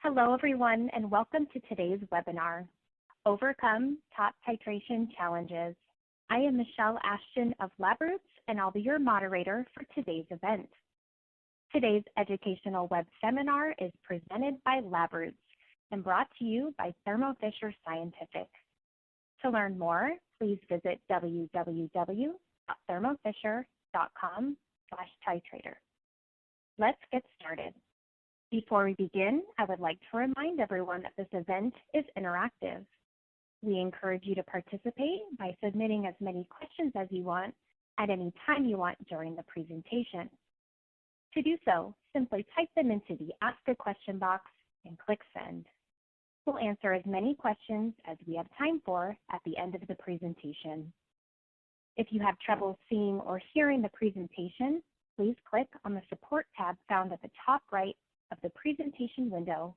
Hello, everyone, and welcome to today's webinar, Overcome Top Titration Challenges. I am Michelle Ashton of LabRoots, and I'll be your moderator for today's event. Today's educational web seminar is presented by LabRoots and brought to you by Thermo Fisher Scientific. To learn more, please visit www.thermofisher.com/titrator. Let's get started. Before we begin, I would like to remind everyone that this event is interactive. We encourage you to participate by submitting as many questions as you want at any time you want during the presentation. To do so, simply type them into the Ask a Question box and click Send. We'll answer as many questions as we have time for at the end of the presentation. If you have trouble seeing or hearing the presentation, please click on the Support tab found at the top right of the presentation window,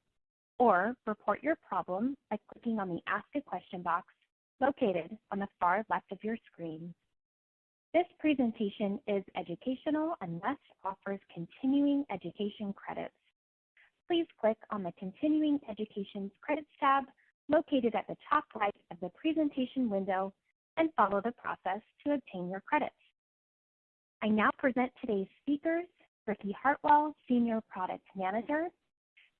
or report your problem by clicking on the Ask a Question box located on the far left of your screen. This presentation is educational and thus offers continuing education credits. Please click on the Continuing Education Credits tab located at the top right of the presentation window and follow the process to obtain your credits. I now present today's speakers, Ricky Hartwell, Senior Product Manager,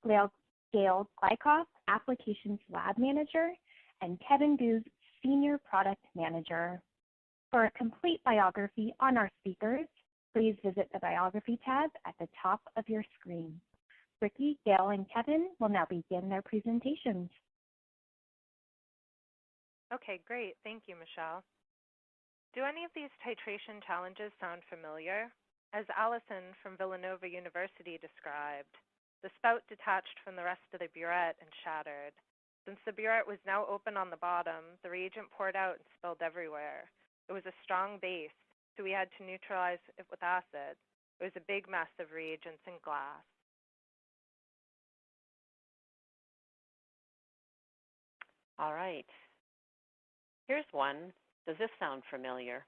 Gail Glykoff, Applications Lab Manager, and Kevin Goose, Senior Product Manager. For a complete biography on our speakers, please visit the Biography tab at the top of your screen. Ricky, Gail, and Kevin will now begin their presentations. Okay, great. Thank you, Michelle. Do any of these titration challenges sound familiar? As Allison from Villanova University described, the spout detached from the rest of the burette and shattered. Since the burette was now open on the bottom, the reagent poured out and spilled everywhere. It was a strong base, so we had to neutralize it with acid. It was a big mess of reagents and glass. All right. Here's one. Does this sound familiar?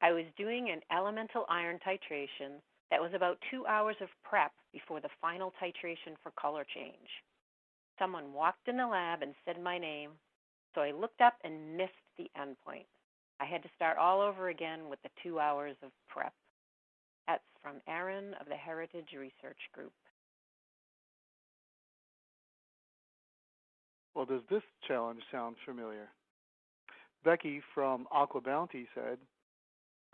I was doing an elemental iron titration that was about 2 hours of prep before the final titration for color change. Someone walked in the lab and said my name, so I looked up and missed the endpoint. I had to start all over again with the 2 hours of prep. That's from Aaron of the Heritage Research Group. Well, does this challenge sound familiar? Becky from Aqua Bounty said,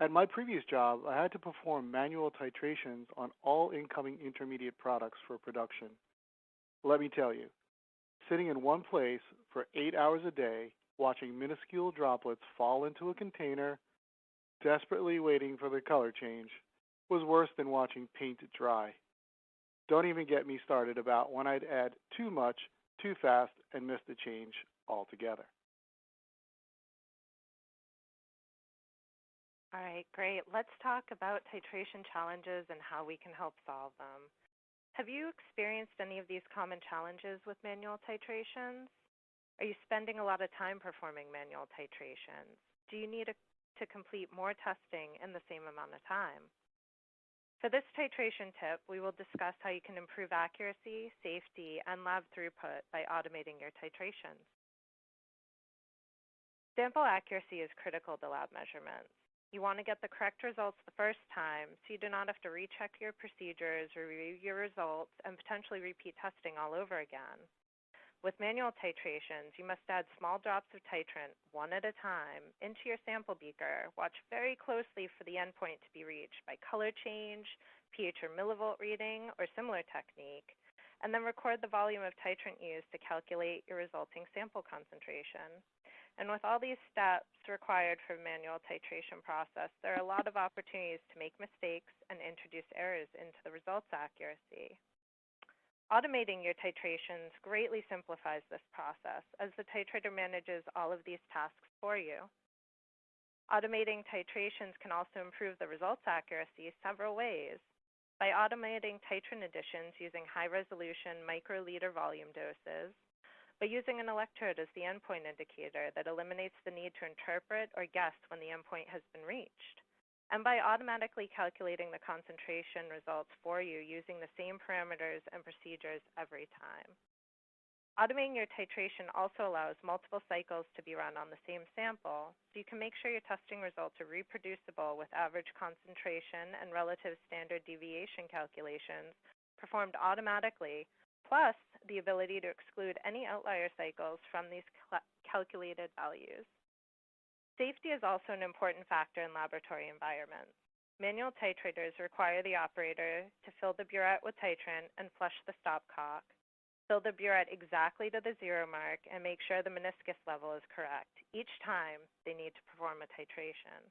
at my previous job, I had to perform manual titrations on all incoming intermediate products for production. Let me tell you, sitting in one place for 8 hours a day, watching minuscule droplets fall into a container, desperately waiting for the color change, was worse than watching paint dry. Don't even get me started about when I'd add too much, too fast, and miss the change altogether. All right, great. Let's talk about titration challenges and how we can help solve them. Have you experienced any of these common challenges with manual titrations? Are you spending a lot of time performing manual titrations? Do you need to complete more testing in the same amount of time? For this titration tip, we will discuss how you can improve accuracy, safety, and lab throughput by automating your titrations. Sample accuracy is critical to lab measurements. You want to get the correct results the first time so you do not have to recheck your procedures, review your results, and potentially repeat testing all over again. With manual titrations, you must add small drops of titrant one at a time into your sample beaker. Watch very closely for the endpoint to be reached by color change, pH or millivolt reading, or similar technique, and then record the volume of titrant used to calculate your resulting sample concentration. And with all these steps required for the manual titration process, there are a lot of opportunities to make mistakes and introduce errors into the results accuracy. Automating your titrations greatly simplifies this process as the titrator manages all of these tasks for you. Automating titrations can also improve the results accuracy several ways. By automating titrant additions using high-resolution microliter volume doses, by using an electrode as the endpoint indicator that eliminates the need to interpret or guess when the endpoint has been reached, and by automatically calculating the concentration results for you using the same parameters and procedures every time. Automating your titration also allows multiple cycles to be run on the same sample, so you can make sure your testing results are reproducible with average concentration and relative standard deviation calculations performed automatically, plus the ability to exclude any outlier cycles from these calculated values. Safety is also an important factor in laboratory environments. Manual titrators require the operator to fill the burette with titrant and flush the stopcock, fill the burette exactly to the 0 mark, and make sure the meniscus level is correct each time they need to perform a titration.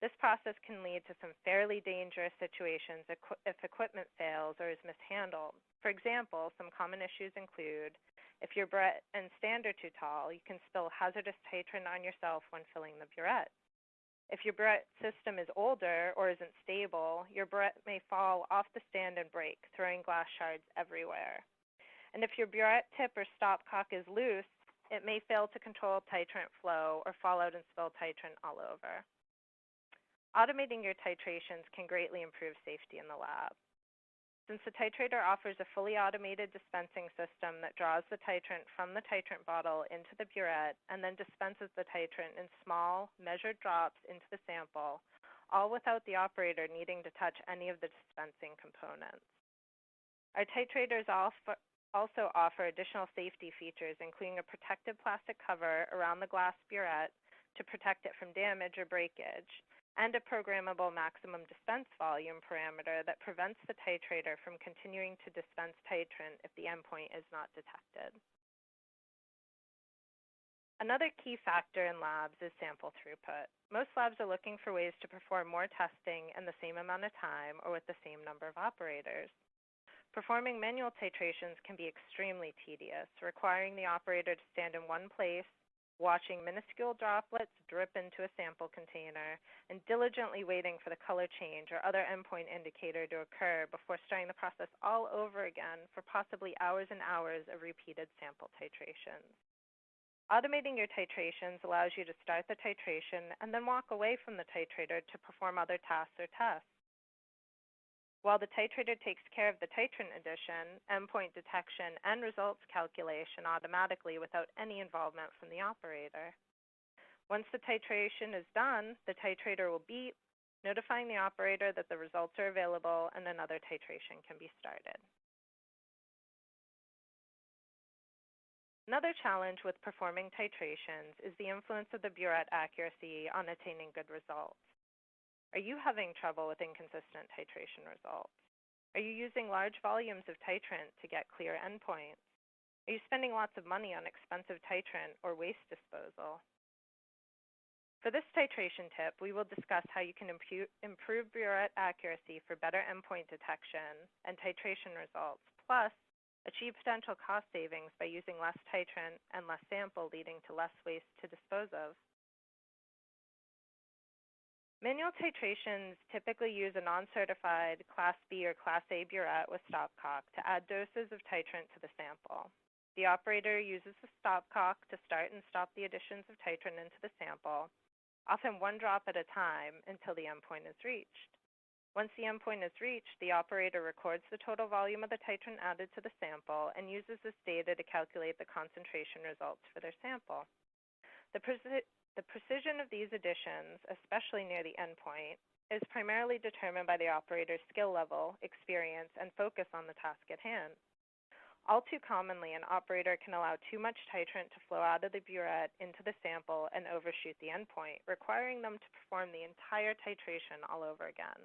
This process can lead to some fairly dangerous situations if equipment fails or is mishandled. For example, some common issues include if your burette and stand are too tall, you can spill hazardous titrant on yourself when filling the burette. If your burette system is older or isn't stable, your burette may fall off the stand and break, throwing glass shards everywhere. And if your burette tip or stopcock is loose, it may fail to control titrant flow or fall out and spill titrant all over. Automating your titrations can greatly improve safety in the lab. Since the titrator offers a fully automated dispensing system that draws the titrant from the titrant bottle into the burette and then dispenses the titrant in small, measured drops into the sample, all without the operator needing to touch any of the dispensing components. Our titrators also offer additional safety features, including a protective plastic cover around the glass burette to protect it from damage or breakage, and a programmable maximum dispense volume parameter that prevents the titrator from continuing to dispense titrant if the endpoint is not detected. Another key factor in labs is sample throughput. Most labs are looking for ways to perform more testing in the same amount of time or with the same number of operators. Performing manual titrations can be extremely tedious, requiring the operator to stand in one place, watching minuscule droplets drip into a sample container, and diligently waiting for the color change or other endpoint indicator to occur before starting the process all over again for possibly hours and hours of repeated sample titrations. Automating your titrations allows you to start the titration and then walk away from the titrator to perform other tasks or tests. While the titrator takes care of the titrant addition, endpoint detection, and results calculation automatically without any involvement from the operator. Once the titration is done, the titrator will beep, notifying the operator that the results are available and another titration can be started. Another challenge with performing titrations is the influence of the burette accuracy on attaining good results. Are you having trouble with inconsistent titration results? Are you using large volumes of titrant to get clear endpoints? Are you spending lots of money on expensive titrant or waste disposal? For this titration tip, we will discuss how you can improve burette accuracy for better endpoint detection and titration results, plus achieve potential cost savings by using less titrant and less sample, leading to less waste to dispose of. Manual titrations typically use a non-certified Class B or Class A burette with stopcock to add doses of titrant to the sample. The operator uses the stopcock to start and stop the additions of titrant into the sample, often one drop at a time until the endpoint is reached. Once the endpoint is reached, the operator records the total volume of the titrant added to the sample and uses this data to calculate the concentration results for their sample. The precision of these additions, especially near the endpoint, is primarily determined by the operator's skill level, experience, and focus on the task at hand. All too commonly, an operator can allow too much titrant to flow out of the burette into the sample and overshoot the endpoint, requiring them to perform the entire titration all over again.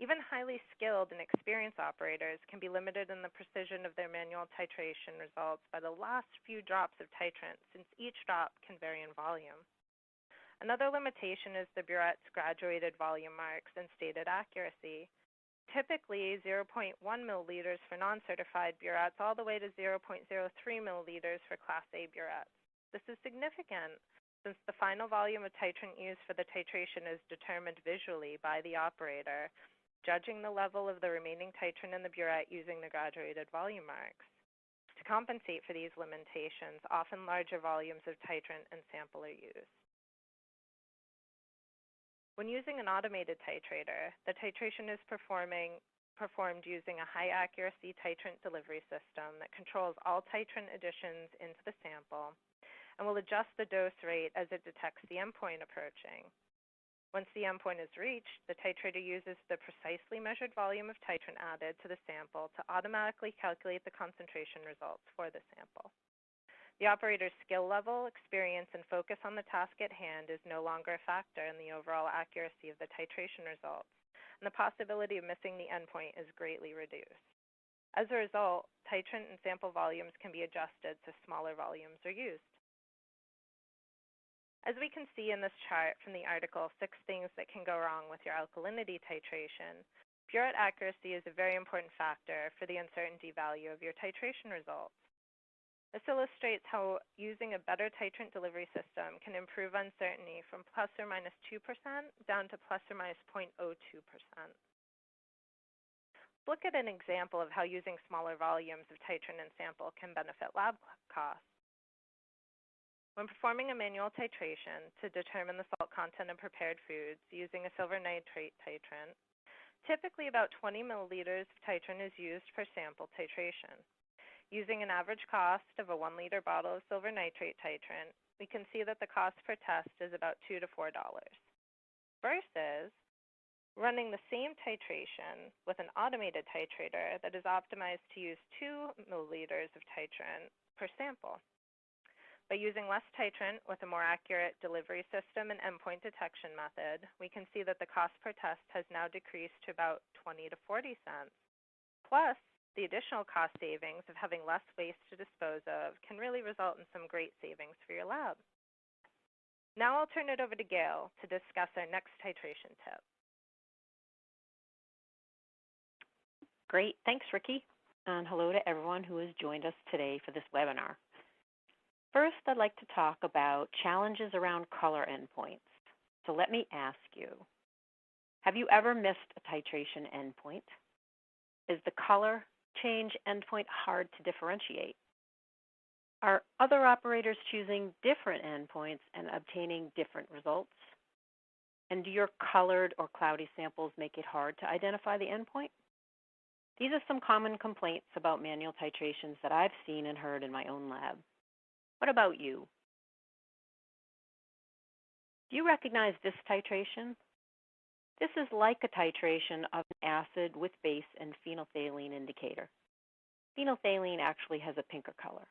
Even highly skilled and experienced operators can be limited in the precision of their manual titration results by the last few drops of titrant, since each drop can vary in volume. Another limitation is the burette's graduated volume marks and stated accuracy. Typically 0.1 milliliters for non-certified burettes all the way to 0.03 milliliters for Class A burettes. This is significant since the final volume of titrant used for the titration is determined visually by the operator, judging the level of the remaining titrant in the burette using the graduated volume marks. To compensate for these limitations, often larger volumes of titrant and sample are used. When using an automated titrator, the titration is performed using a high-accuracy titrant delivery system that controls all titrant additions into the sample and will adjust the dose rate as it detects the endpoint approaching. Once the endpoint is reached, the titrator uses the precisely measured volume of titrant added to the sample to automatically calculate the concentration results for the sample. The operator's skill level, experience, and focus on the task at hand is no longer a factor in the overall accuracy of the titration results, and the possibility of missing the endpoint is greatly reduced. As a result, titrant and sample volumes can be adjusted so smaller volumes are used. As we can see in this chart from the article, 6 Things That Can Go Wrong with Your Alkalinity Titration, Burette accuracy is a very important factor for the uncertainty value of your titration results. This illustrates how using a better titrant delivery system can improve uncertainty from plus or minus 2% down to plus or minus 0.02%. Look at an example of how using smaller volumes of titrant and sample can benefit lab costs. When performing a manual titration to determine the salt content of prepared foods using a silver nitrate titrant, typically about 20 milliliters of titrant is used per sample titration. Using an average cost of a 1-liter bottle of silver nitrate titrant, we can see that the cost per test is about $2 to $4, versus running the same titration with an automated titrator that is optimized to use 2 milliliters of titrant per sample. By using less titrant with a more accurate delivery system and endpoint detection method, we can see that the cost per test has now decreased to about 20 to 40 cents. Plus, the additional cost savings of having less waste to dispose of can really result in some great savings for your lab. Now I'll turn it over to Gail to discuss our next titration tip. Great. Thanks, Ricky. And hello to everyone who has joined us today for this webinar. First, I'd like to talk about challenges around color endpoints. So let me ask you, have you ever missed a titration endpoint? Is the color change endpoint hard to differentiate? Are other operators choosing different endpoints and obtaining different results? And do your colored or cloudy samples make it hard to identify the endpoint? These are some common complaints about manual titrations that I've seen and heard in my own lab. What about you? Do you recognize this titration? This is like a titration of an acid with base and phenolphthalein indicator. Phenolphthalein actually has a pinker color.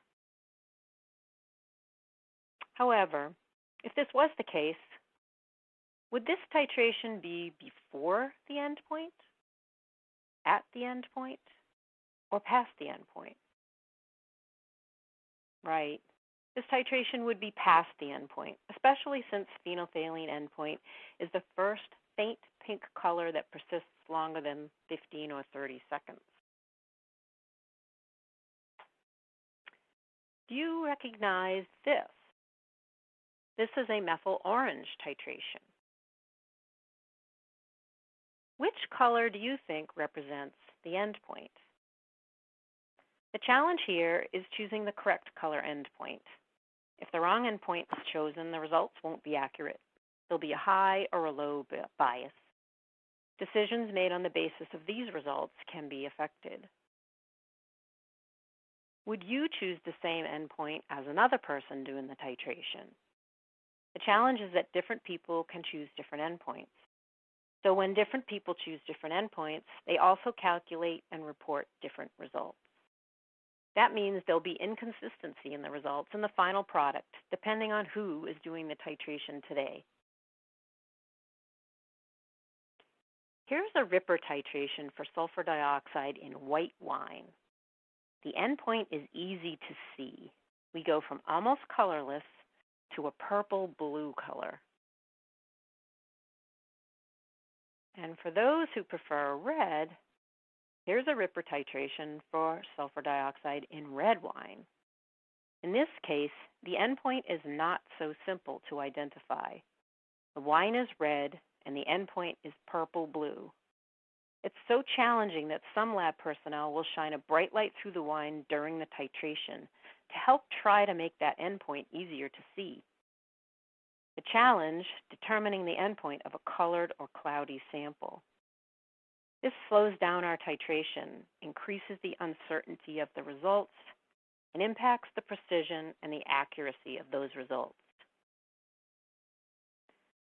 However, if this was the case, would this titration be before the endpoint, at the endpoint, or past the endpoint? Right. This titration would be past the endpoint, especially since phenolphthalein endpoint is the first faint pink color that persists longer than 15 or 30 seconds. Do you recognize this? This is a methyl orange titration. Which color do you think represents the endpoint? The challenge here is choosing the correct color endpoint. If the wrong endpoint is chosen, the results won't be accurate. There'll be a high or a low bias. Decisions made on the basis of these results can be affected. Would you choose the same endpoint as another person doing the titration? The challenge is that different people can choose different endpoints. So when different people choose different endpoints, they also calculate and report different results. That means there'll be inconsistency in the results in the final product, depending on who is doing the titration today. Here's a Ripper titration for sulfur dioxide in white wine. The endpoint is easy to see. We go from almost colorless to a purple-blue color. And for those who prefer red, here's a Ripper titration for sulfur dioxide in red wine. In this case, the endpoint is not so simple to identify. The wine is red and the endpoint is purple-blue. It's so challenging that some lab personnel will shine a bright light through the wine during the titration to help try to make that endpoint easier to see. The challenge, determining the endpoint of a colored or cloudy sample. This slows down our titration, increases the uncertainty of the results, and impacts the precision and the accuracy of those results.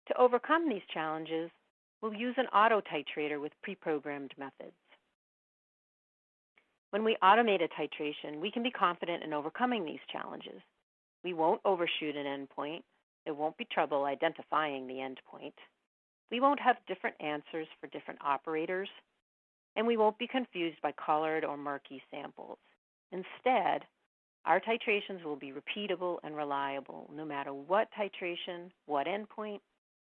To overcome these challenges, we'll use an auto-titrator with pre-programmed methods. When we automate a titration, we can be confident in overcoming these challenges. We won't overshoot an endpoint. There won't be trouble identifying the endpoint. We won't have different answers for different operators, and we won't be confused by colored or murky samples. Instead, our titrations will be repeatable and reliable no matter what titration, what endpoint,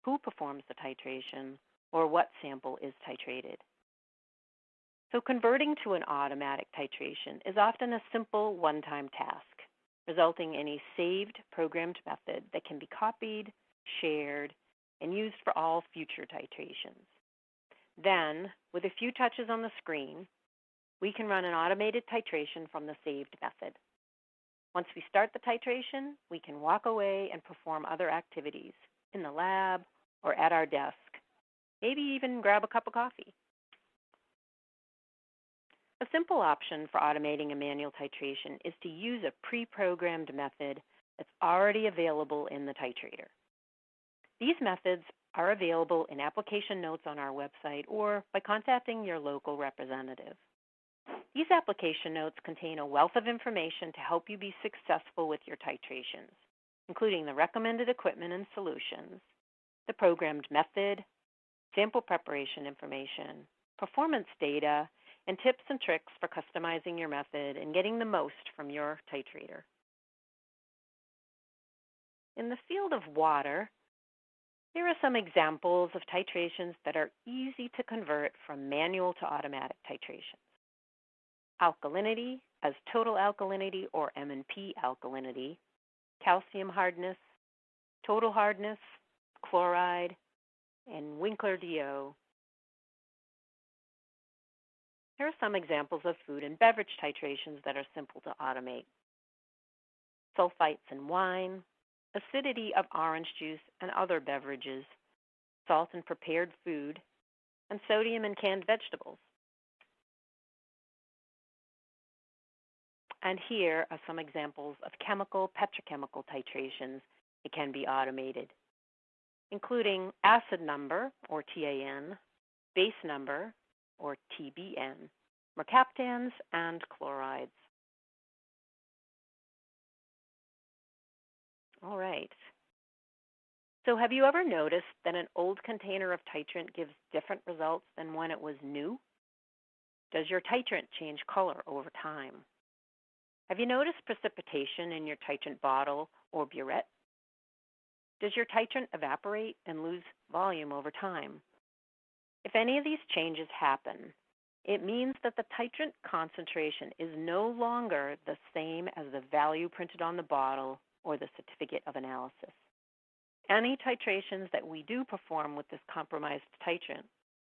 who performs the titration, or what sample is titrated. So converting to an automatic titration is often a simple one-time task, resulting in a saved programmed method that can be copied, shared, and used for all future titrations. Then, with a few touches on the screen, we can run an automated titration from the saved method. Once we start the titration, we can walk away and perform other activities in the lab or at our desk, maybe even grab a cup of coffee. A simple option for automating a manual titration is to use a pre-programmed method that's already available in the titrator. These methods are available in application notes on our website or by contacting your local representative. These application notes contain a wealth of information to help you be successful with your titrations, including the recommended equipment and solutions, the programmed method, sample preparation information, performance data, and tips and tricks for customizing your method and getting the most from your titrator. In the field of water, here are some examples of titrations that are easy to convert from manual to automatic titrations. Alkalinity as total alkalinity or M&P alkalinity, calcium hardness, total hardness, chloride, and Winkler DO. Here are some examples of food and beverage titrations that are simple to automate. Sulfites in wine, acidity of orange juice and other beverages, salt in prepared food, and sodium in canned vegetables. And here are some examples of chemical, petrochemical titrations that can be automated, including acid number, or TAN, base number, or TBN, mercaptans, and chlorides. All right. So have you ever noticed that an old container of titrant gives different results than when it was new? Does your titrant change color over time? Have you noticed precipitation in your titrant bottle or burette? Does your titrant evaporate and lose volume over time? If any of these changes happen, it means that the titrant concentration is no longer the same as the value printed on the bottle or the certificate of analysis. Any titrations that we do perform with this compromised titrant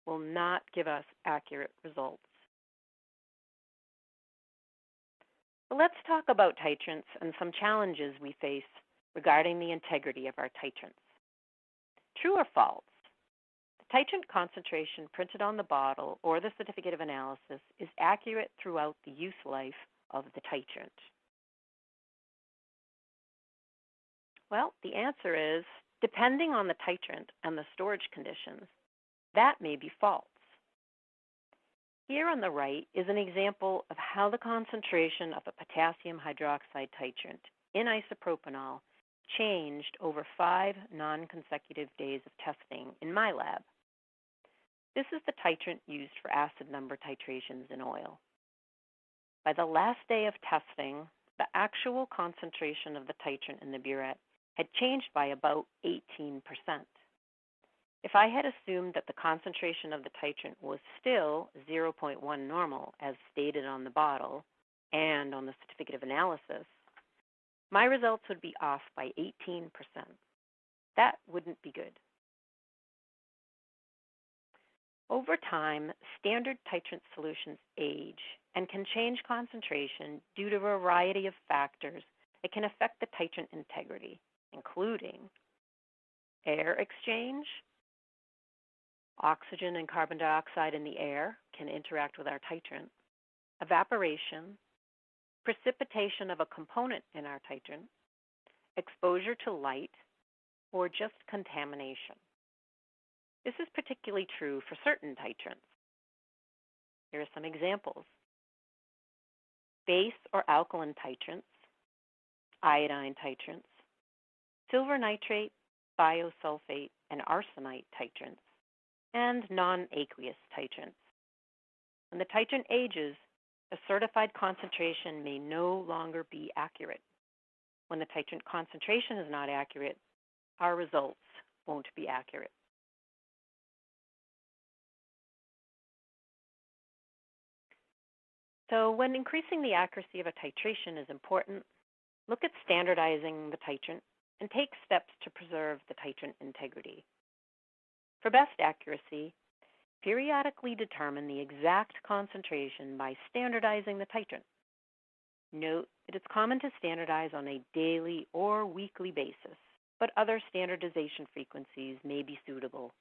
will not give us accurate results. So let's talk about titrants and some challenges we face regarding the integrity of our titrants. True or false? The titrant concentration printed on the bottle or the certificate of analysis is accurate throughout the use life of the titrant. Well, the answer is, depending on the titrant and the storage conditions, that may be false. Here on the right is an example of how the concentration of a potassium hydroxide titrant in isopropanol changed over 5 non-consecutive days of testing in my lab. This is the titrant used for acid number titrations in oil. By the last day of testing, the actual concentration of the titrant in the burette had changed by about 18%. If I had assumed that the concentration of the titrant was still 0.1 normal as stated on the bottle and on the certificate of analysis, my results would be off by 18%. That wouldn't be good. Over time, standard titrant solutions age and can change concentration due to a variety of factors that can affect the titrant integrity, including air exchange. Oxygen and carbon dioxide in the air can interact with our titrant. Evaporation, precipitation of a component in our titrant, exposure to light, or just contamination. This is particularly true for certain titrants. Here are some examples. Base or alkaline titrants, iodine titrants, silver nitrate, biosulfate, and arsenite titrants, and non-aqueous titrants. When the titrant ages, a certified concentration may no longer be accurate. When the titrant concentration is not accurate, our results won't be accurate. So when increasing the accuracy of a titration is important, look at standardizing the titrant and take steps to preserve the titrant integrity. For best accuracy, periodically determine the exact concentration by standardizing the titrant. Note that it's common to standardize on a daily or weekly basis, but other standardization frequencies may be suitable.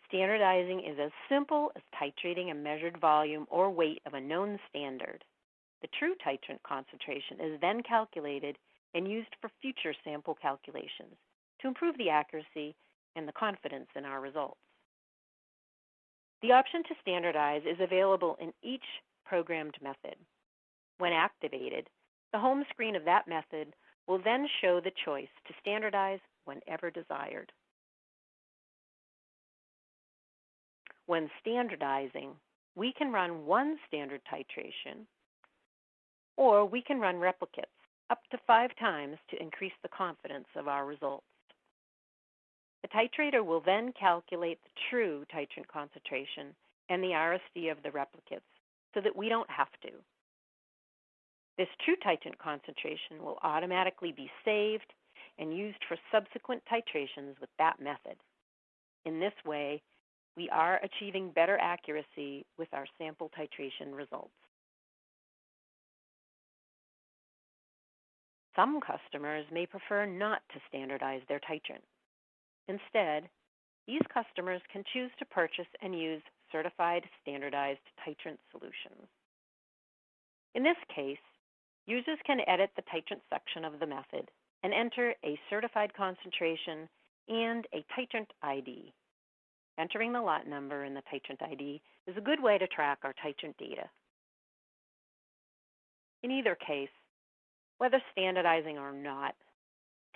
Standardizing is as simple as titrating a measured volume or weight of a known standard. The true titrant concentration is then calculated and used for future sample calculations to improve the accuracy and the confidence in our results. The option to standardize is available in each programmed method. When activated, the home screen of that method will then show the choice to standardize whenever desired. When standardizing, we can run one standard titration, or we can run replicates up to 5 times to increase the confidence of our results. The titrator will then calculate the true titrant concentration and the RSD of the replicates so that we don't have to. This true titrant concentration will automatically be saved and used for subsequent titrations with that method. In this way, we are achieving better accuracy with our sample titration results. Some customers may prefer not to standardize their titrant. Instead, these customers can choose to purchase and use certified standardized titrant solutions. In this case, users can edit the titrant section of the method and enter a certified concentration and a titrant ID. Entering the lot number in the titrant ID is a good way to track our titrant data. In either case, whether standardizing or not,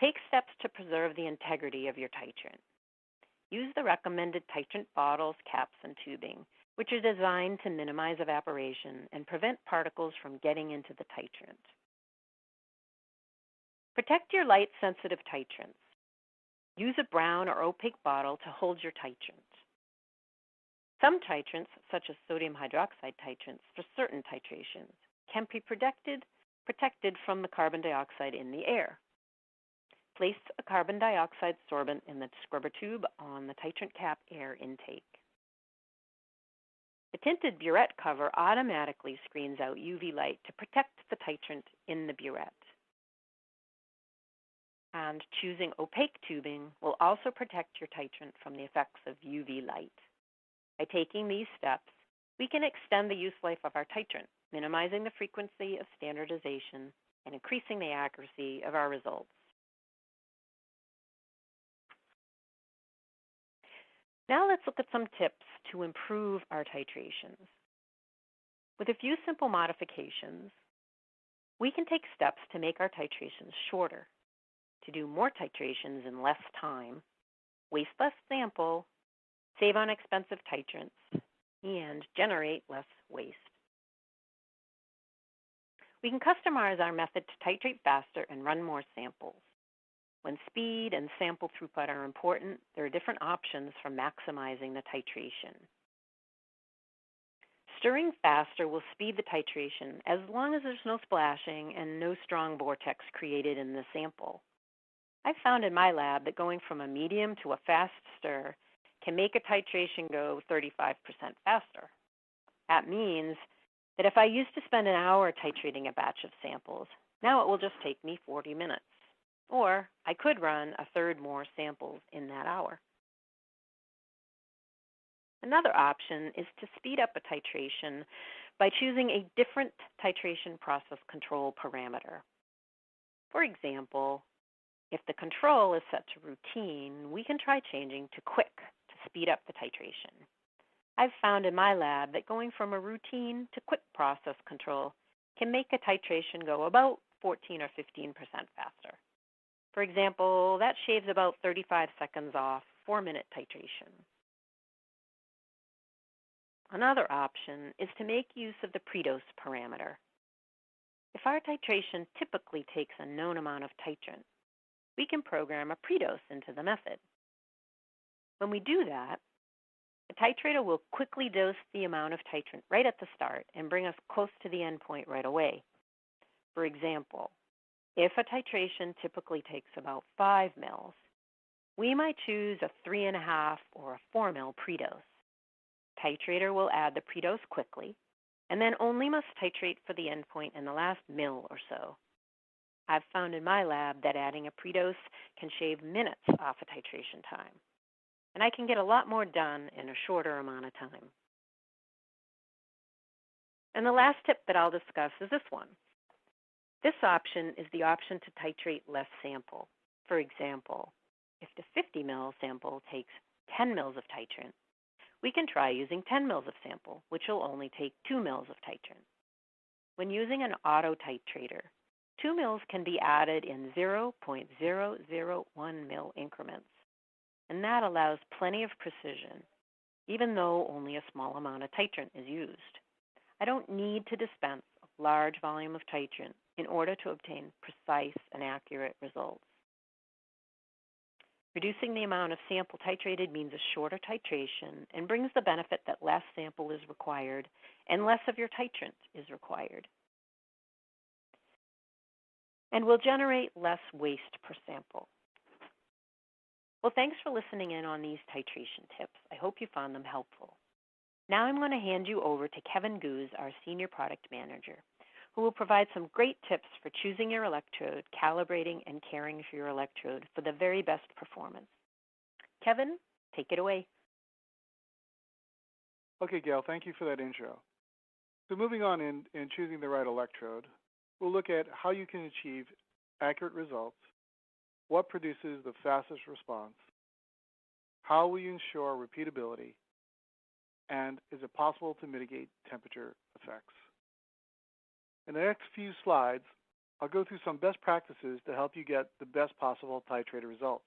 take steps to preserve the integrity of your titrant. Use the recommended titrant bottles, caps, and tubing, which are designed to minimize evaporation and prevent particles from getting into the titrant. Protect your light-sensitive titrants. Use a brown or opaque bottle to hold your titrant. Some titrants, such as sodium hydroxide titrants for certain titrations, can be protected from the carbon dioxide in the air. Place a carbon dioxide sorbent in the scrubber tube on the titrant cap air intake. The tinted burette cover automatically screens out UV light to protect the titrant in the burette. And choosing opaque tubing will also protect your titrant from the effects of UV light. By taking these steps, we can extend the use life of our titrant, minimizing the frequency of standardization and increasing the accuracy of our results. Now let's look at some tips to improve our titrations. With a few simple modifications, we can take steps to make our titrations shorter, to do more titrations in less time, waste less sample, save on expensive titrants, and generate less waste. We can customize our method to titrate faster and run more samples. When speed and sample throughput are important, there are different options for maximizing the titration. Stirring faster will speed the titration as long as there's no splashing and no strong vortex created in the sample. I've found in my lab that going from a medium to a fast stir can make a titration go 35% faster. That means that if I used to spend an hour titrating a batch of samples, now it will just take me 40 minutes. Or I could run a third more samples in that hour. Another option is to speed up a titration by choosing a different titration process control parameter. For example, if the control is set to routine, we can try changing to quick to speed up the titration. I've found in my lab that going from a routine to quick process control can make a titration go about 14 or 15% faster. For example, that shaves about 35 seconds off 4-minute titration. Another option is to make use of the predose parameter. If our titration typically takes a known amount of titrant, we can program a predose into the method. When we do that, the titrator will quickly dose the amount of titrant right at the start and bring us close to the endpoint right away. For example, if a titration typically takes about 5 mils, we might choose a 3.5 or a 4 mil predose. Titrator will add the predose quickly, and then only must titrate for the endpoint in the last mil or so. I've found in my lab that adding a predose can shave minutes off a titration time, and I can get a lot more done in a shorter amount of time. And the last tip that I'll discuss is this one. This option is the option to titrate less sample. For example, if the 50 mil sample takes 10 mils of titrant, we can try using 10 mils of sample, which will only take 2 mils of titrant. When using an auto titrator, 2 mils can be added in 0.001 mil increments, and that allows plenty of precision, even though only a small amount of titrant is used. I don't need to dispense a large volume of titrant in order to obtain precise and accurate results. Reducing the amount of sample titrated means a shorter titration and brings the benefit that less sample is required and less of your titrant is required, and will generate less waste per sample. Well, thanks for listening in on these titration tips. I hope you found them helpful. Now I'm going to hand you over to Kevin Goose, our Senior Product Manager, who will provide some great tips for choosing your electrode, calibrating, and caring for your electrode for the very best performance. Kevin, take it away. Okay, Gail, thank you for that intro. So moving on in choosing the right electrode, we'll look at how you can achieve accurate results, what produces the fastest response, how will you ensure repeatability, and is it possible to mitigate temperature effects? In the next few slides, I'll go through some best practices to help you get the best possible titrator results.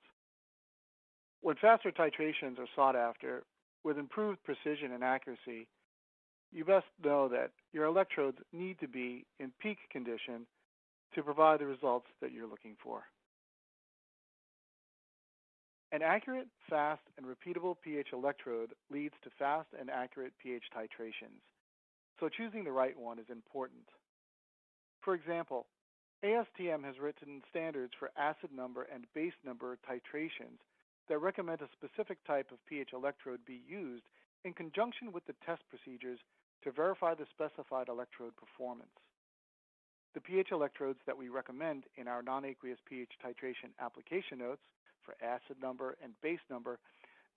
When faster titrations are sought after with improved precision and accuracy, you best know that your electrodes need to be in peak condition to provide the results that you're looking for. An accurate, fast, and repeatable pH electrode leads to fast and accurate pH titrations, so choosing the right one is important. For example, ASTM has written standards for acid number and base number titrations that recommend a specific type of pH electrode be used in conjunction with the test procedures to verify the specified electrode performance. The pH electrodes that we recommend in our non-aqueous pH titration application notes for acid number and base number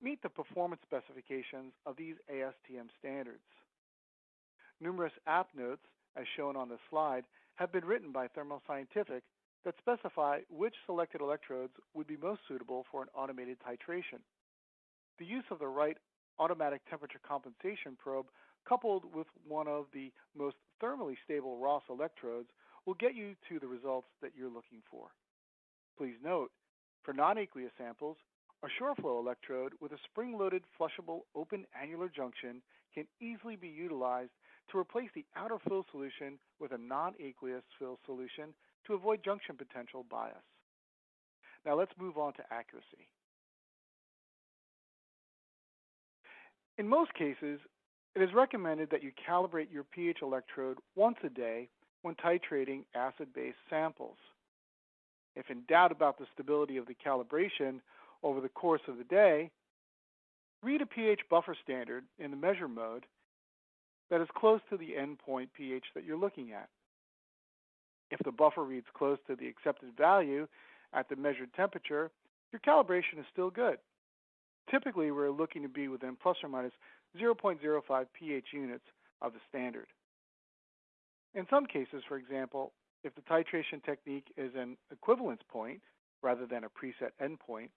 meet the performance specifications of these ASTM standards. Numerous app notes, as shown on the slide, have been written by Thermo Scientific that specify which selected electrodes would be most suitable for an automated titration. The use of the right automatic temperature compensation probe coupled with one of the most thermally stable Ross electrodes will get you to the results that you're looking for. Please note, for non-aqueous samples, a SureFlow electrode with a spring-loaded flushable open annular junction can easily be utilized to replace the outer fill solution with a non-aqueous fill solution to avoid junction potential bias. Now let's move on to accuracy. In most cases, it is recommended that you calibrate your pH electrode once a day when titrating acid-base samples. If in doubt about the stability of the calibration over the course of the day, read a pH buffer standard in the measure mode that is close to the endpoint pH that you're looking at. If the buffer reads close to the accepted value, at the measured temperature, your calibration is still good. Typically, we're looking to be within plus or minus 0.05 pH units of the standard. In some cases, for example, if the titration technique is an equivalence point rather than a preset endpoint,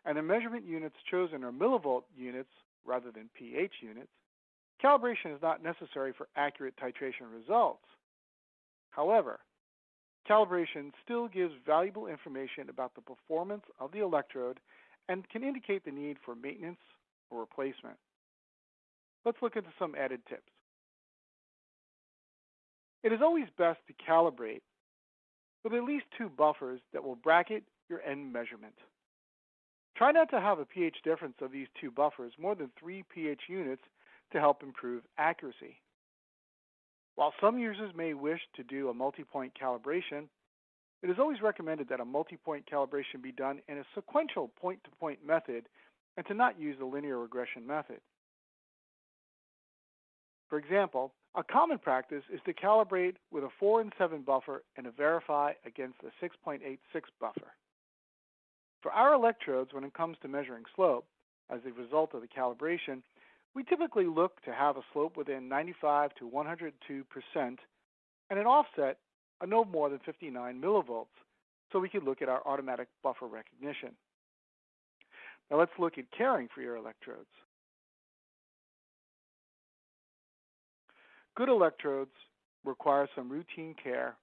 and the measurement units chosen are millivolt units rather than pH units, calibration is not necessary for accurate titration results. However, calibration still gives valuable information about the performance of the electrode and can indicate the need for maintenance or replacement. Let's look into some added tips. It is always best to calibrate with at least 2 buffers that will bracket your end measurement. Try not to have a pH difference of these 2 buffers more than 3 pH units to help improve accuracy. While some users may wish to do a multi-point calibration, it is always recommended that a multi-point calibration be done in a sequential point-to-point method and to not use the linear regression method. For example, a common practice is to calibrate with a 4 and 7 buffer and to verify against a 6.86 buffer. For our electrodes, when it comes to measuring slope, as a result of the calibration, we typically look to have a slope within 95 to 102% and an offset of no more than 59 millivolts, so we can look at our automatic buffer recognition. Now let's look at caring for your electrodes. Good electrodes require some routine care,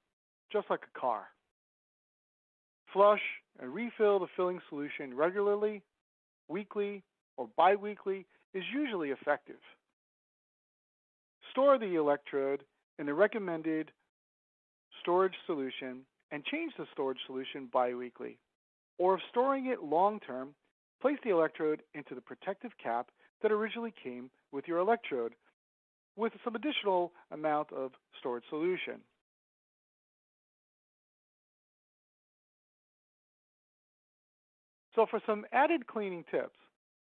just like a car. Flush and refill the filling solution regularly, weekly, or biweekly is usually effective. Store the electrode in the recommended storage solution and change the storage solution biweekly. Or if storing it long-term, place the electrode into the protective cap that originally came with your electrode with some additional amount of storage solution. So for some added cleaning tips,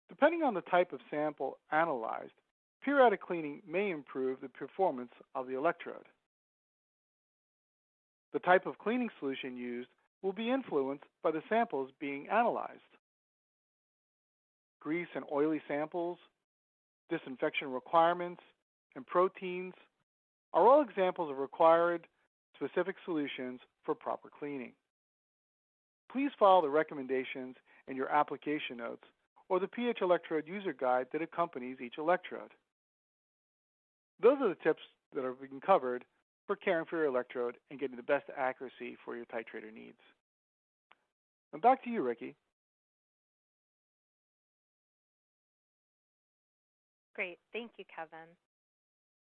depending on the type of sample analyzed, periodic cleaning may improve the performance of the electrode. The type of cleaning solution used will be influenced by the samples being analyzed. Grease and oily samples, disinfection requirements, and proteins are all examples of required specific solutions for proper cleaning. Please follow the recommendations in your application notes or the pH electrode user guide that accompanies each electrode. Those are the tips that are being covered for caring for your electrode and getting the best accuracy for your titrator needs. And back to you, Ricky. Great, thank you, Kevin.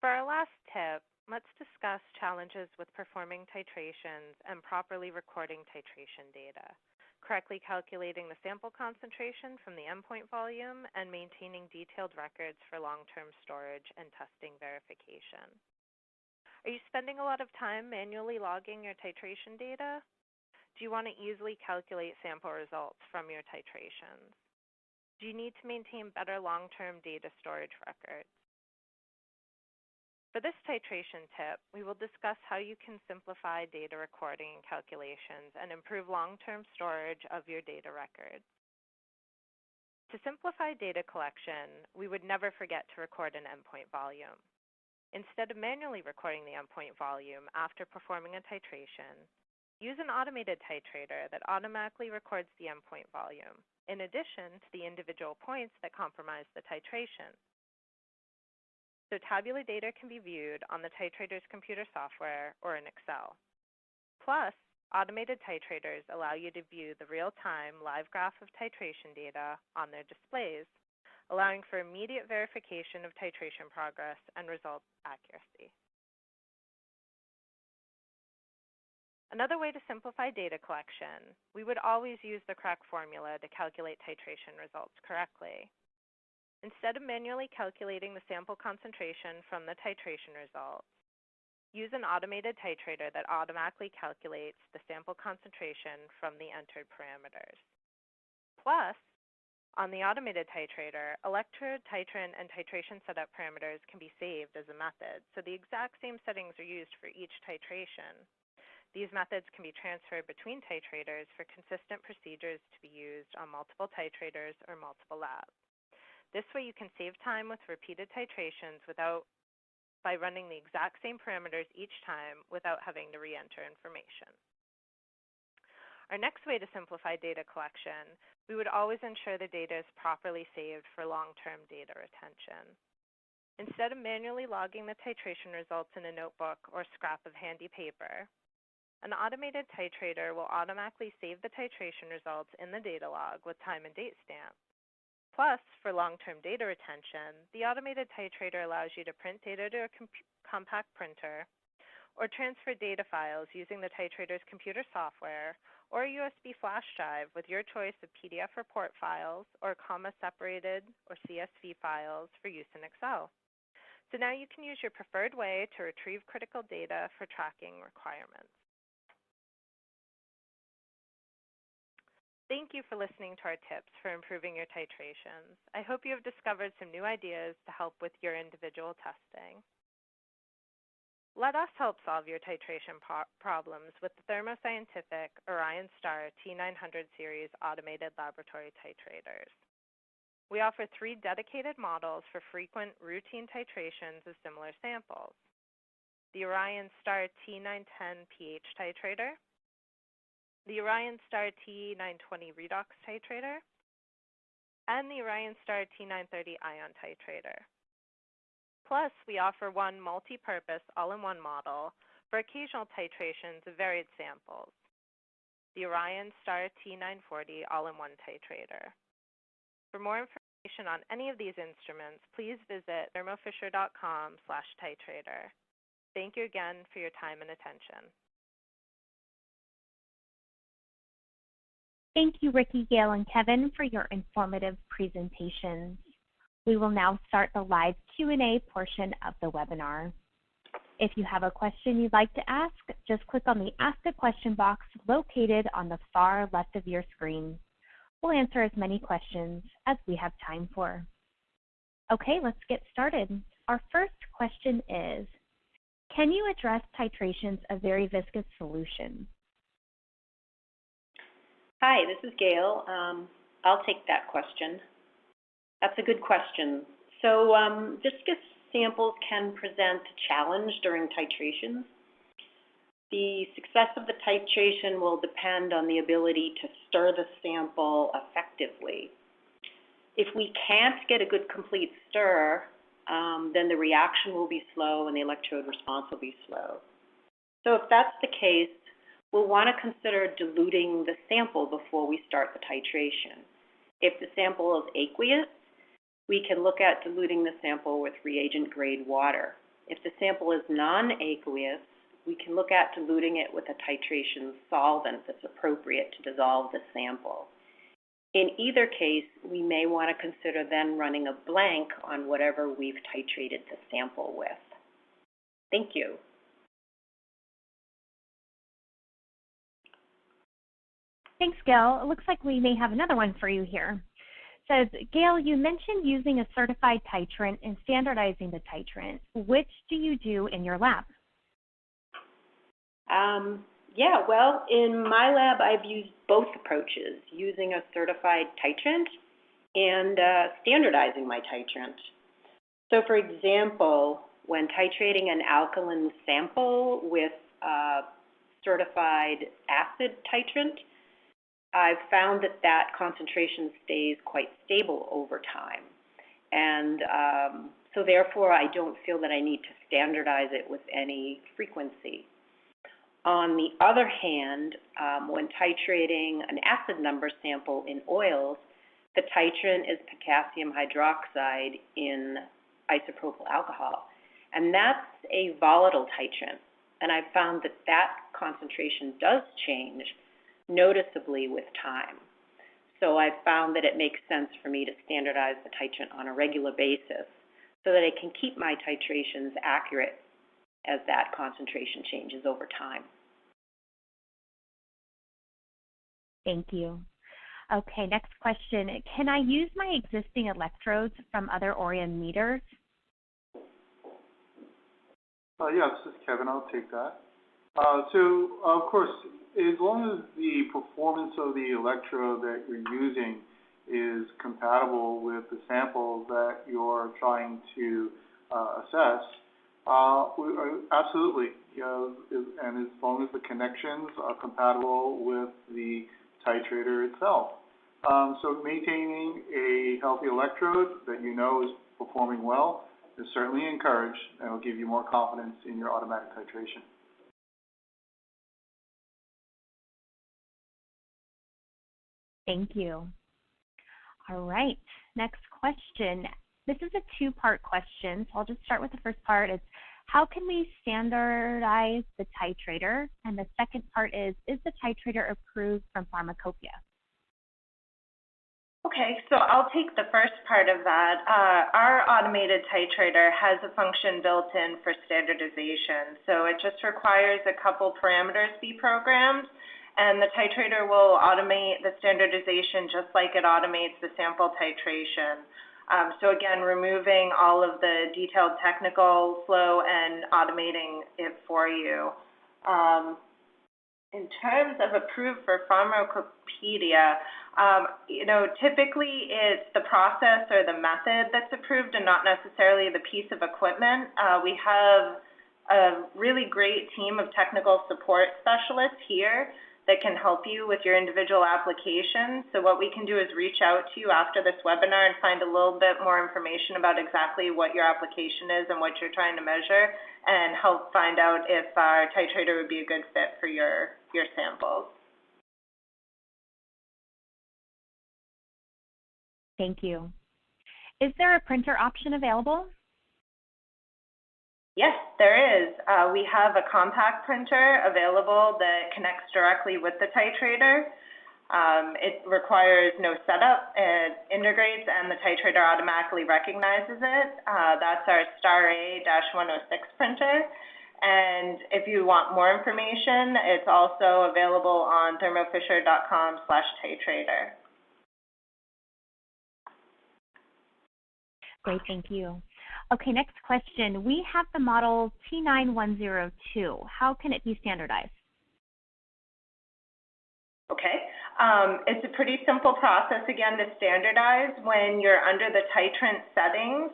For our last tip, let's discuss challenges with performing titrations and properly recording titration data, correctly calculating the sample concentration from the endpoint volume, and maintaining detailed records for long-term storage and testing verification. Are you spending a lot of time manually logging your titration data? Do you want to easily calculate sample results from your titrations? Do you need to maintain better long-term data storage records? For this titration tip, we will discuss how you can simplify data recording and calculations and improve long-term storage of your data records. To simplify data collection, we would never forget to record an endpoint volume. Instead of manually recording the endpoint volume after performing a titration, use an automated titrator that automatically records the endpoint volume, in addition to the individual points that compromise the titration. So tabular data can be viewed on the titrator's computer software or in Excel. Plus, automated titrators allow you to view the real-time live graph of titration data on their displays, allowing for immediate verification of titration progress and result accuracy. Another way to simplify data collection, we would always use the correct formula to calculate titration results correctly. Instead of manually calculating the sample concentration from the titration results, use an automated titrator that automatically calculates the sample concentration from the entered parameters. Plus, on the automated titrator, electrode, titrant, and titration setup parameters can be saved as a method, so the exact same settings are used for each titration. These methods can be transferred between titrators for consistent procedures to be used on multiple titrators or multiple labs. This way you can save time with repeated titrations by running the exact same parameters each time without having to re-enter information. Our next way to simplify data collection, we would always ensure the data is properly saved for long-term data retention. Instead of manually logging the titration results in a notebook or scrap of handy paper, an automated titrator will automatically save the titration results in the data log with time and date stamp. Plus, for long-term data retention, the automated titrator allows you to print data to a compact printer or transfer data files using the titrator's computer software or a USB flash drive with your choice of PDF report files or comma-separated or CSV files for use in Excel. So now you can use your preferred way to retrieve critical data for tracking requirements. Thank you for listening to our tips for improving your titrations. I hope you have discovered some new ideas to help with your individual testing. Let us help solve your titration problems with the Thermo Scientific Orion Star T900 series automated laboratory titrators. We offer 3 dedicated models for frequent routine titrations of similar samples: the Orion Star T910 pH titrator, the Orion Star T920 redox titrator, and the Orion Star T930 ion titrator. Plus, we offer one multi-purpose all-in-one model for occasional titrations of varied samples, the Orion Star T940 all-in-one titrator. For more information on any of these instruments, please visit thermofisher.com/titrator. Thank you again for your time and attention. Thank you, Ricky, Gail, and Kevin, for your informative presentations. We will now start the live Q&A portion of the webinar. If you have a question you'd like to ask, just click on the Ask a Question box located on the far left of your screen. We'll answer as many questions as we have time for. Okay, let's get started. Our first question is, can you address titrations of very viscous solution? Hi, this is Gail. I'll take that question. That's a good question. So viscous samples can present a challenge during titrations. The success of the titration will depend on the ability to stir the sample effectively. If we can't get a good complete stir, then the reaction will be slow and the electrode response will be slow. So if that's the case, we'll want to consider diluting the sample before we start the titration. If the sample is aqueous, we can look at diluting the sample with reagent-grade water. If the sample is non-aqueous, we can look at diluting it with a titration solvent that's appropriate to dissolve the sample. In either case, we may want to consider then running a blank on whatever we've titrated the sample with. Thank you. Thanks, Gail. It looks like we may have another one for you here. It says, Gail, you mentioned using a certified titrant and standardizing the titrant. Which do you do in your lab? Yeah, well, in my lab, I've used both approaches, using a certified titrant and standardizing my titrant. So, for example, when titrating an alkaline sample with a certified acid titrant, I've found that that concentration stays quite stable over time. And so therefore, I don't feel that I need to standardize it with any frequency. On the other hand, when titrating an acid number sample in oils, the titrant is potassium hydroxide in isopropyl alcohol. And that's a volatile titrant. And I've found that that concentration does change noticeably with time. So I've found that it makes sense for me to standardize the titrant on a regular basis so that I can keep my titrations accurate as that concentration changes over time. Thank you. Okay, next question. Can I use my existing electrodes from other Orion meters? Yeah, this is Kevin. I'll take that. So, of course, as long as the performance of the electrode that you're using is compatible with the sample that you're trying to assess, absolutely, and as long as the connections are compatible with the titrator itself. So maintaining a healthy electrode that you know is performing well is certainly encouraged and will give you more confidence in your automatic titration. Thank you. All right, next question. This is a two-part question, so I'll just start with the first part. It's how can we standardize the titrator? And the second part is the titrator approved from Pharmacopoeia? Okay, so I'll take the first part of that. Our automated titrator has a function built in for standardization. So it just requires a couple parameters be programmed, and the titrator will automate the standardization just like it automates the sample titration. So again, removing all of the detailed technical flow and automating it for you. In terms of approved for Pharmacopoeia, typically it's the process or the method that's approved and not necessarily the piece of equipment. We have a really great team of technical support specialists here that can help you with your individual application. So what we can do is reach out to you after this webinar and find a little bit more information about exactly what your application is and what you're trying to measure, and help find out if our titrator would be a good fit for your samples. Thank you. Is there a printer option available? Yes, there is. We have a compact printer available that connects directly with the titrator. It requires no setup. It integrates and the titrator automatically recognizes it. That's our Star A-106 printer. And if you want more information, it's also available on thermofisher.com/titrator. Great, thank you. Okay, next question. We have the model T9102. How can it be standardized? Okay, it's a pretty simple process, again, to standardize. When you're under the titrant settings,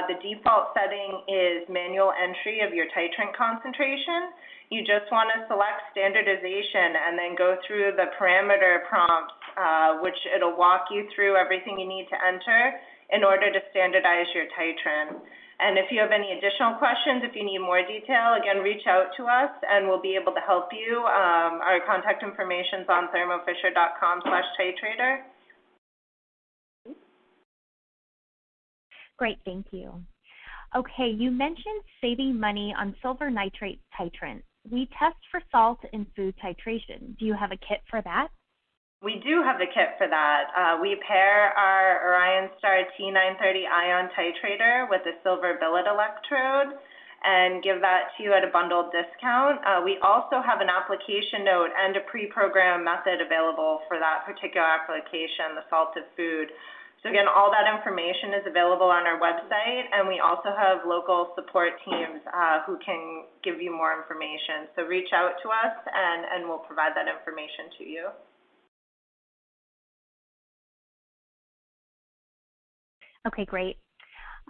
the default setting is manual entry of your titrant concentration. You just want to select standardization and then go through the parameter prompts, which it'll walk you through everything you need to enter in order to standardize your titrant. And if you have any additional questions, if you need more detail, again, reach out to us and we'll be able to help you. Our contact information is on thermofisher.com/titrator. Great, thank you. Okay, you mentioned saving money on silver nitrate titrant. We test for salt in food titration. Do you have a kit for that? We do have the kit for that. We pair our Orion Star T930 ion titrator with a silver billet electrode and give that to you at a bundled discount. We also have an application note and a pre-programmed method available for that particular application, the salted food. So again, all that information is available on our website, and we also have local support teams who can give you more information. So reach out to us and we'll provide that information to you. Okay, great.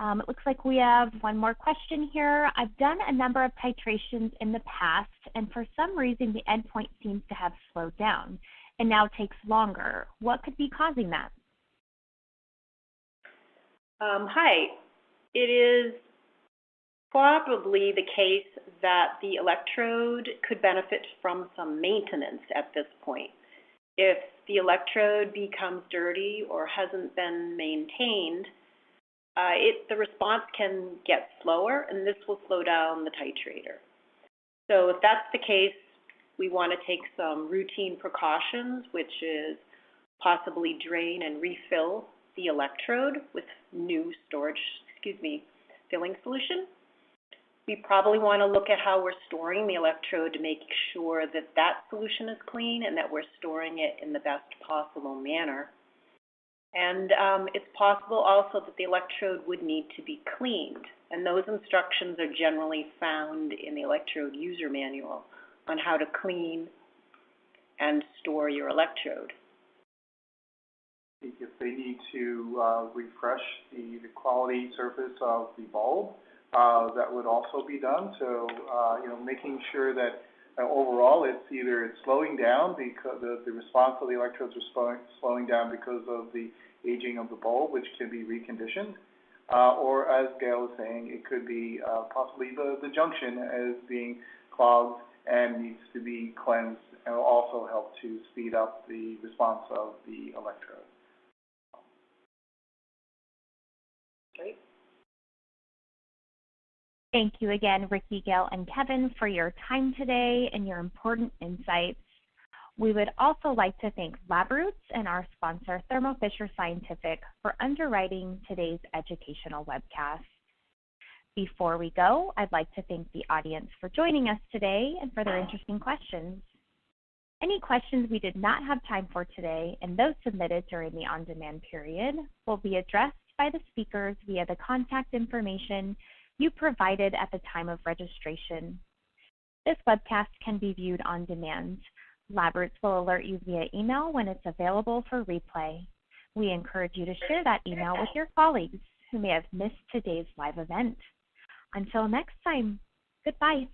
It looks like we have one more question here. I've done a number of titrations in the past, and for some reason the endpoint seems to have slowed down and now takes longer. What could be causing that? Hi. It is probably the case that the electrode could benefit from some maintenance at this point. If the electrode becomes dirty or hasn't been maintained, the response can get slower, and this will slow down the titrator. So if that's the case, we want to take some routine precautions, which is possibly drain and refill the electrode with new filling solution. We probably want to look at how we're storing the electrode to make sure that that solution is clean and that we're storing it in the best possible manner. And it's possible also that the electrode would need to be cleaned, and those instructions are generally found in the electrode user manual. on how to clean and store your electrode. If they need to refresh the quality surface of the bulb, that would also be done. So, making sure that overall it's slowing down because the response of the electrodes are slowing down because of the aging of the bulb, which can be reconditioned. Or as Gail was saying, it could be possibly the junction as being clogged and needs to be cleansed, and will also help to speed up the response of the electrode. Great. Thank you again, Ricky, Gail, and Kevin, for your time today and your important insights. We would also like to thank LabRoots and our sponsor, Thermo Fisher Scientific, for underwriting today's educational webcast. Before we go, I'd like to thank the audience for joining us today and for their interesting questions. Any questions we did not have time for today and those submitted during the on-demand period will be addressed by the speakers via the contact information you provided at the time of registration. This webcast can be viewed on demand. LabRoots will alert you via email when it's available for replay. We encourage you to share that email with your colleagues who may have missed today's live event. Until next time, goodbye.